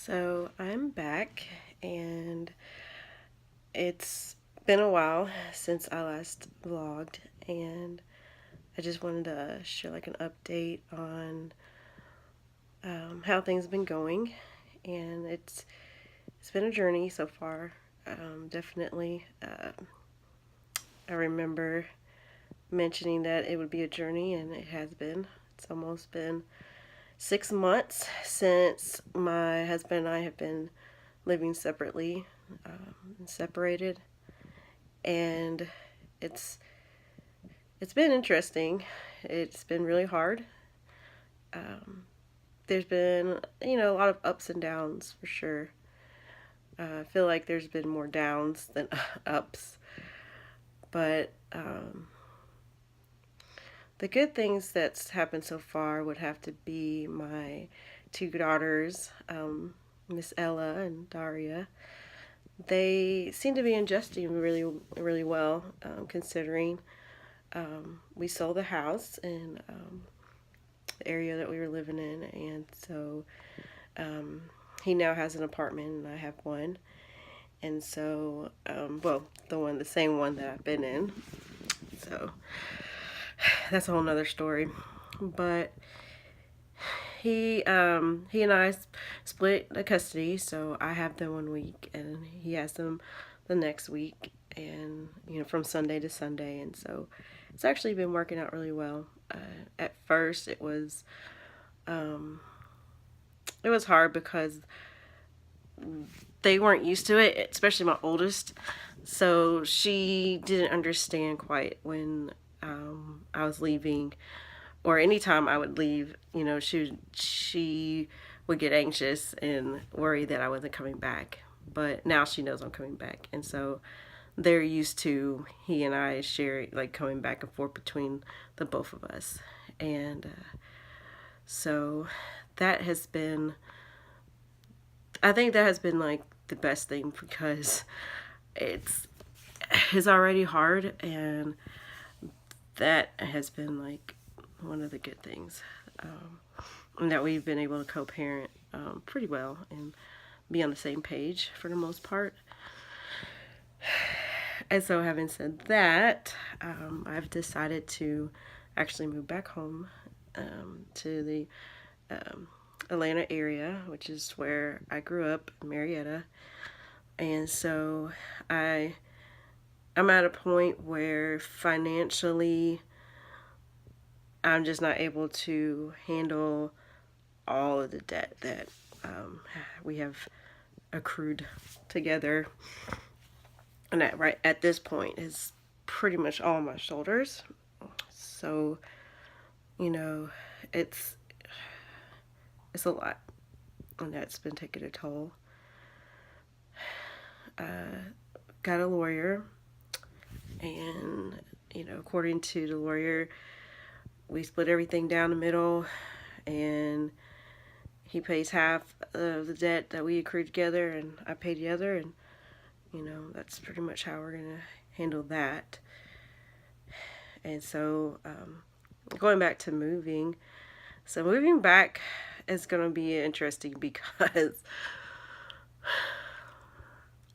So I'm back, and it's been a while since I last vlogged, and I just wanted to share like an update on how things have been going, and it's been a journey so far. Definitely, I remember mentioning that it would be a journey, and it has been. It's almost been 6 months since my husband and I have been living separately, separated, and it's it's been interesting. It's been really hard. There's been a lot of ups and downs for sure. I feel like there's been more downs than ups, but the good things that's happened so far would have to be my two daughters, Miss Ella and Daria. They seem to be adjusting really well, considering we sold the house in the area that we were living in, and so he now has an apartment and I have one. And so, well, the same one that I've been in. So that's a whole nother story. But he and I split the custody, so I have them 1 week and he has them the next week, and from Sunday to Sunday. And so it's actually been working out really well. At first it was hard because they weren't used to it, especially my oldest. So she didn't understand quite when I was leaving, or anytime I would leave. She would get anxious and worry that I wasn't coming back. But now she knows I'm coming back, and so they're used to he and I sharing, like, coming back and forth between the both of us. And so that has been, I think that has been like the best thing, because it's already hard, and that has been like one of the good things, and that we've been able to co-parent pretty well and be on the same page for the most part. And so, having said that, I've decided to actually move back home, to the Atlanta area, which is where I grew up, in Marietta. And so I'm at a point where financially I'm just not able to handle all of the debt that we have accrued together, and that right at this point is pretty much all on my shoulders. So it's it's a lot, and that's been taking a toll. Got a lawyer, and according to the lawyer, we split everything down the middle, and he pays half of the debt that we accrued together, and I pay the other, and that's pretty much how we're gonna handle that. And so, going back to moving, so moving back is gonna be interesting because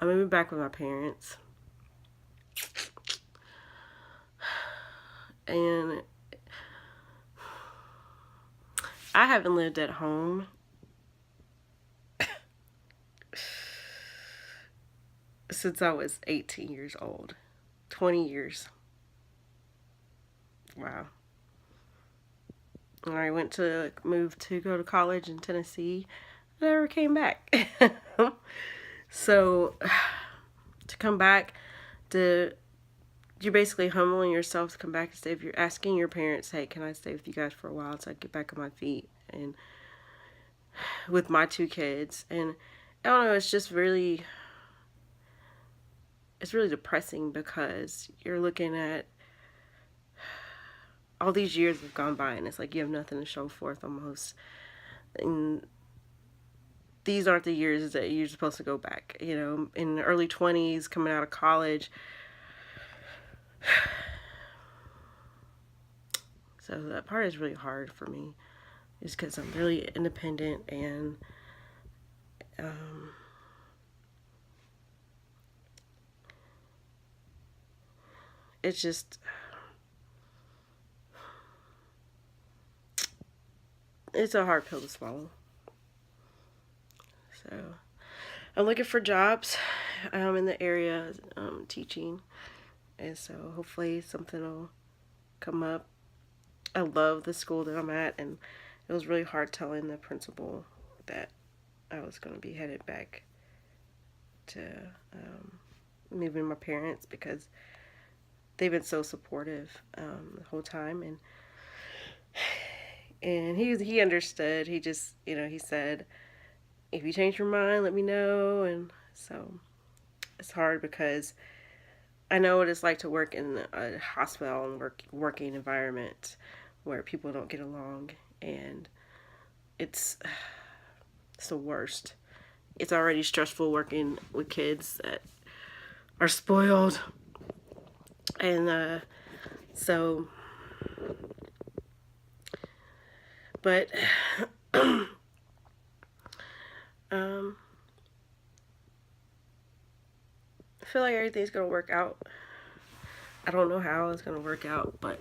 I'm moving back with my parents, and I haven't lived at home since I was 18 years old. 20 years. Wow. And I went to move to go to college in Tennessee. I never came back. So to come back, you're basically humbling yourself to come back and stay. If you're asking your parents, hey, can I stay with you guys for a while so I get back on my feet, and with my two kids. And I don't know, it's really depressing, because you're looking at all these years have gone by, and it's like you have nothing to show for it almost. And these aren't the years that you're supposed to go back. In the early 20s, coming out of college. So that part is really hard for me, just because I'm really independent, and Um, it's just, it's a hard pill to swallow. So I'm looking for jobs in the area, teaching, and so hopefully something will come up. I love the school that I'm at, and it was really hard telling the principal that I was going to be headed back to moving my parents, because they've been so supportive the whole time, and he understood. He just, he said, if you change your mind, let me know. And so it's hard because I know what it's like to work in a hospital and working environment where people don't get along, and it's it's the worst. It's already stressful working with kids that are spoiled, and so, but um, I feel like everything's gonna work out. I don't know how it's gonna work out, but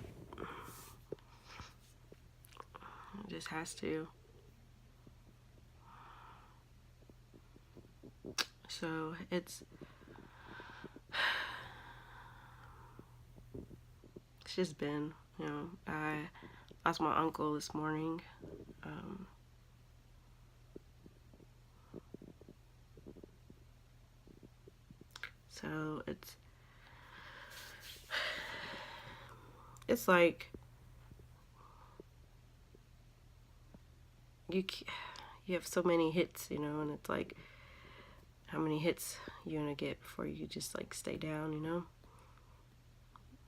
it just has to. So it's just been, I lost my uncle this morning. Um, so it's like you you have so many hits, and it's like, how many hits you gonna get before you just like stay down,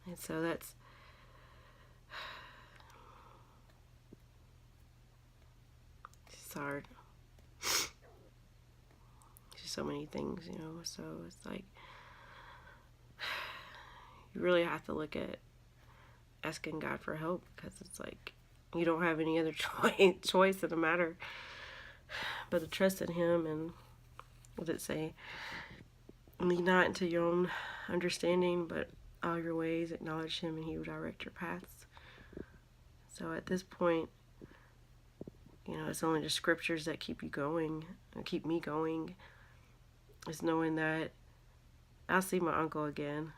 And so it's hard. Just so many things, So it's like you really have to look at asking God for help, because it's like you don't have any other choice in the matter but to trust in Him. And what did it say? Lean not into your own understanding, but all your ways acknowledge Him, and He will direct your paths. So at this point, it's only the scriptures that keep you going and keep me going. It's knowing that I'll see my uncle again.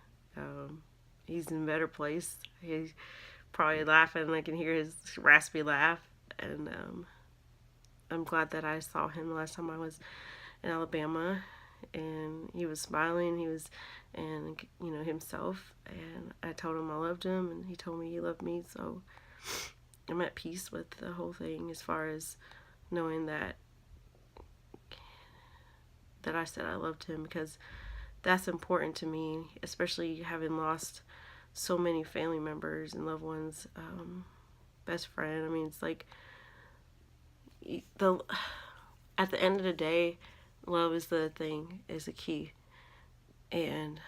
He's in a better place. He's probably laughing. I can hear his raspy laugh. And I'm glad that I saw him the last time I was in Alabama. And he was smiling. He was, and himself. And I told him I loved him, and he told me he loved me. So I'm at peace with the whole thing, as far as knowing that I said I loved him, because that's important to me, especially having lost so many family members and loved ones, best friend. I mean, it's like at the end of the day, love is the thing, is the key, and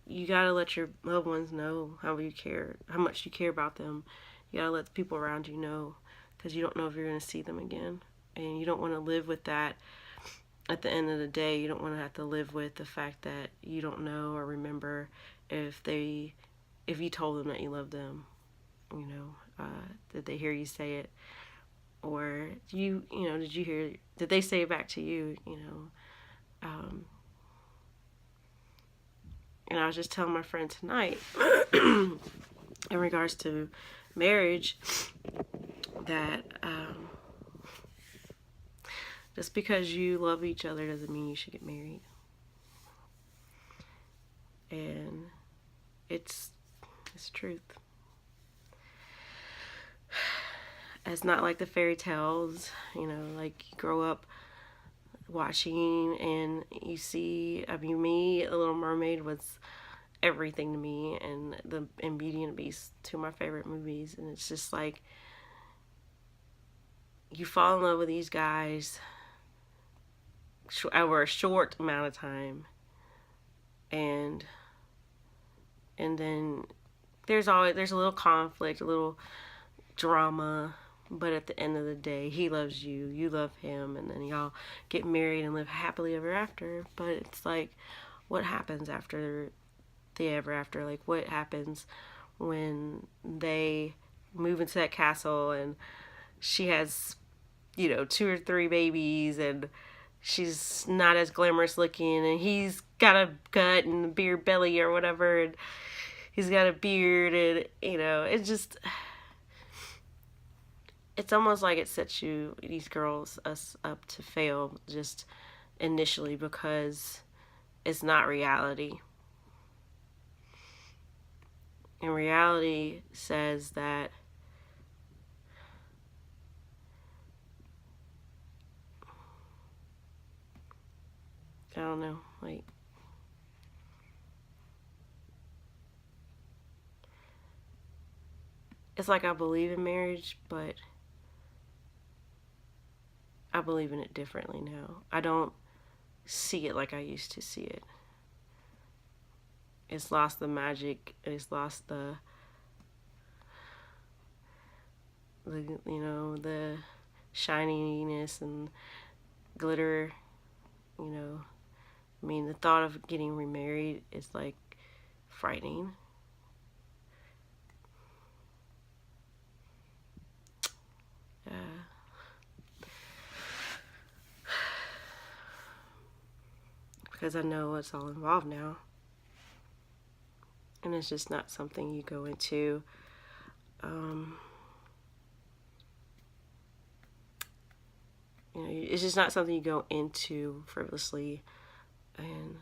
you gotta let your loved ones know how much you care about them. You gotta let the people around you know, because you don't know if you're gonna see them again, and you don't want to live with that. At the end of the day, you don't want to have to live with the fact that you don't know or remember if you told them that you love them. Did they hear you say it, or did they say it back to you? And I was just telling my friend tonight, in regards to marriage, that just because you love each other doesn't mean you should get married. And it's truth. It's not like the fairy tales, like you grow up watching and you see. I mean, me, The Little Mermaid was everything to me, and Beauty and the Beast, two of my favorite movies. And it's just like you fall in love with these guys over a short amount of time, and then there's a little conflict, a little drama, But at the end of the day, he loves you, you love him, and then y'all get married and live happily ever after. But it's like, what happens after the ever after? Like, what happens when they move into that castle and she has, you know, 2 or 3 babies, and she's not as glamorous looking, and he's got a gut and a beer belly or whatever, and he's got a beard, and, you know, it's almost like it sets these girls, us up to fail just initially, because it's not reality. And reality says that I don't know, like, it's like I believe in marriage, but I believe in it differently now. I don't see it like I used to see it. It's lost the magic. It's lost the shininess and glitter. You know, I mean, the thought of getting remarried is like frightening. Because I know what's all involved now. And it's just not something you go into it's just not something you go into frivolously. And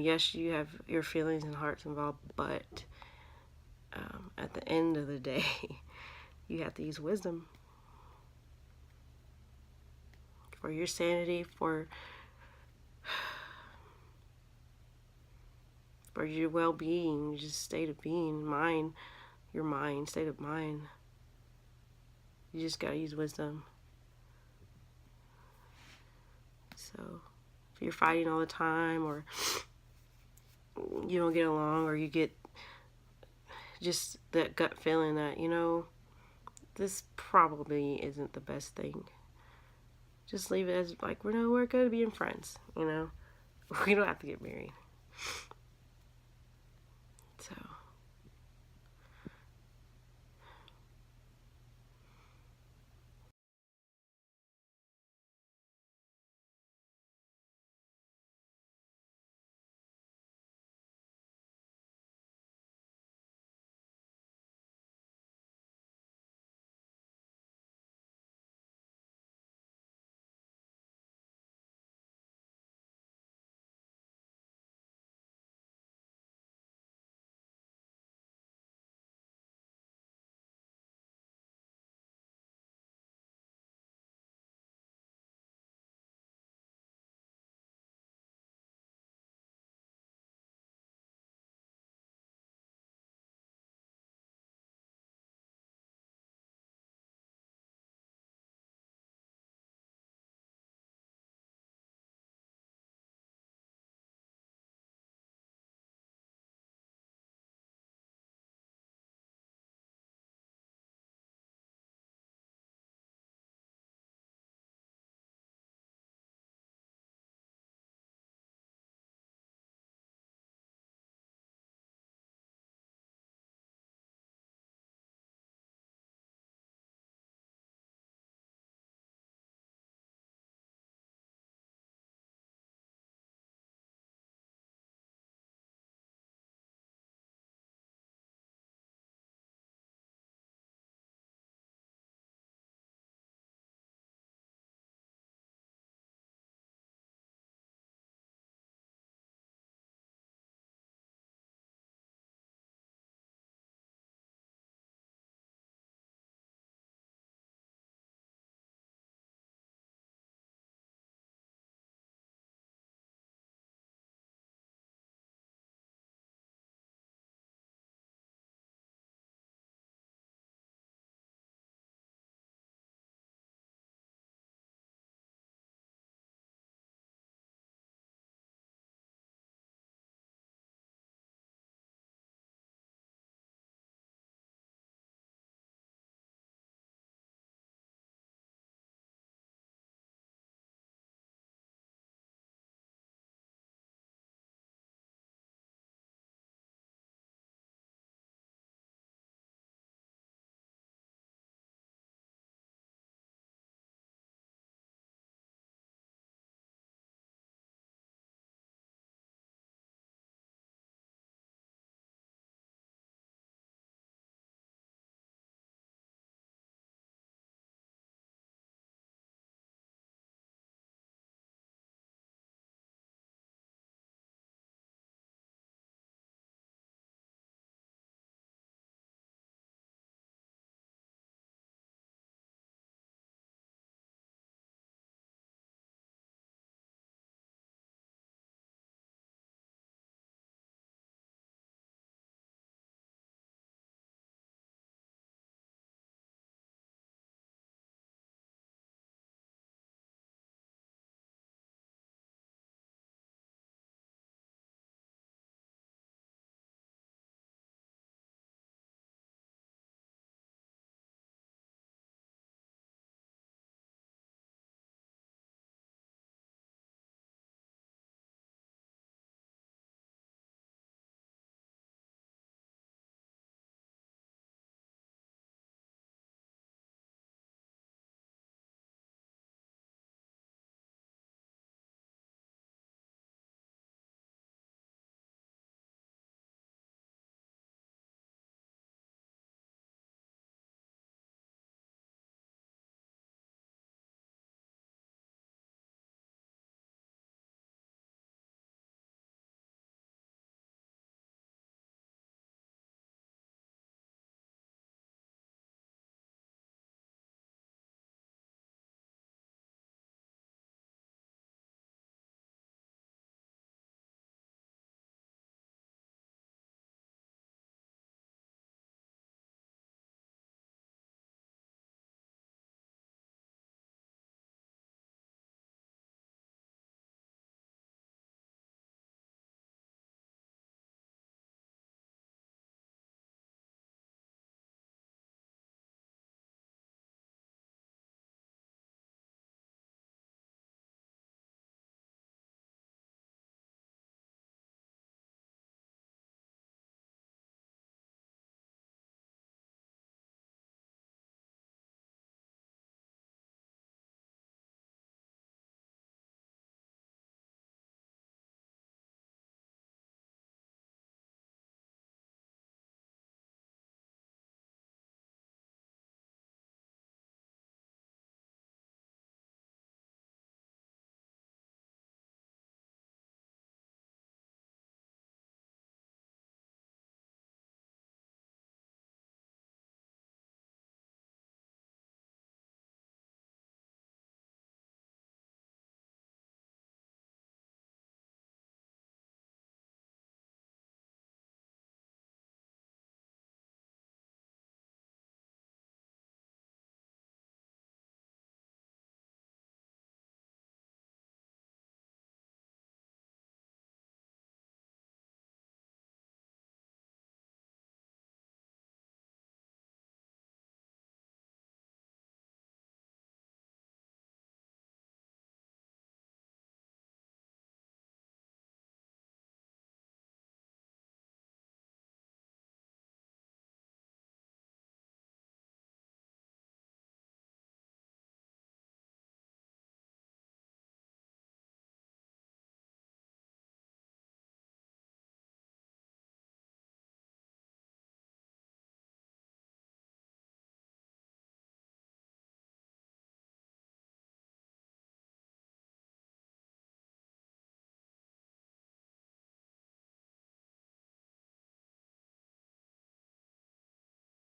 yes, you have your feelings and hearts involved, but at the end of the day, you have to use wisdom for your sanity, for your well-being, just state of being, your mind, state of mind. You just gotta use wisdom. So if you're fighting all the time, or you don't get along, or you get just that gut feeling that, this probably isn't the best thing, just leave it as like, we're good at being friends. We don't have to get married.